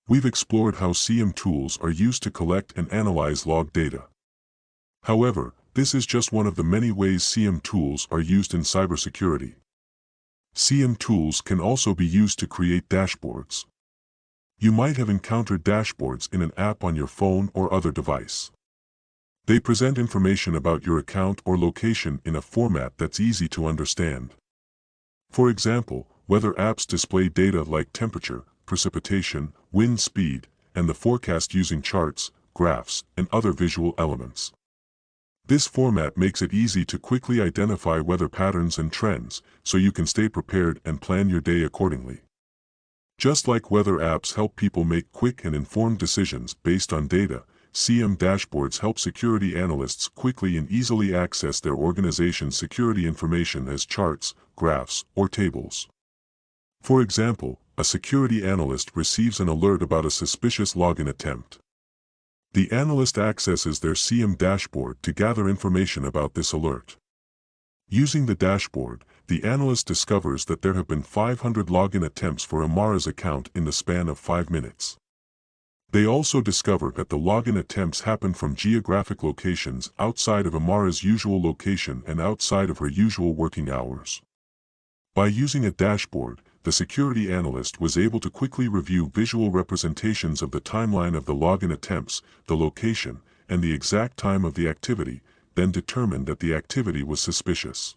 We've explored how SIEM tools are used to collect and analyze log data. However, this is just one of the many ways SIEM tools are used in cybersecurity. SIEM tools can also be used to create dashboards. You might have encountered dashboards in an app on your phone or other device. They present information about your account or location in a format that's easy to understand. For example, weather apps display data like temperature, precipitation, wind speed, and the forecast using charts, graphs, and other visual elements. This format makes it easy to quickly identify weather patterns and trends, so you can stay prepared and plan your day accordingly. Just like weather apps help people make quick and informed decisions based on data, SIEM dashboards help security analysts quickly and easily access their organization's security information as charts, graphs, or tables. For example, a security analyst receives an alert about a suspicious login attempt. The analyst accesses their SIEM dashboard to gather information about this alert. Using the dashboard, the analyst discovers that there have been 500 login attempts for Amara's account in the span of 5 minutes. They also discover that the login attempts happen from geographic locations outside of Amara's usual location and outside of her usual working hours. By using a dashboard, the security analyst was able to quickly review visual representations of the timeline of the login attempts, the location, and the exact time of the activity, then determine that the activity was suspicious.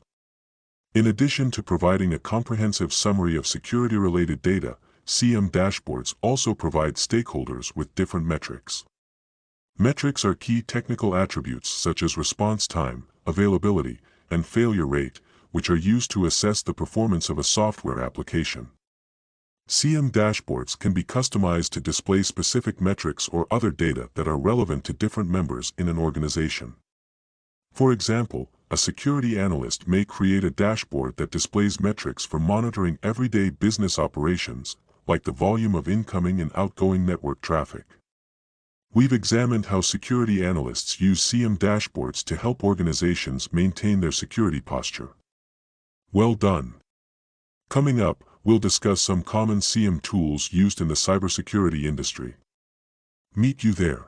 In addition to providing a comprehensive summary of security-related data, SIEM dashboards also provide stakeholders with different metrics. Metrics are key technical attributes such as response time, availability, and failure rate, which are used to assess the performance of a software application. SIEM dashboards can be customized to display specific metrics or other data that are relevant to different members in an organization. For example, a security analyst may create a dashboard that displays metrics for monitoring everyday business operations, like the volume of incoming and outgoing network traffic. We've examined how security analysts use SIEM dashboards to help organizations maintain their security posture. Well done! Coming up, we'll discuss some common SIEM tools used in the cybersecurity industry. Meet you there.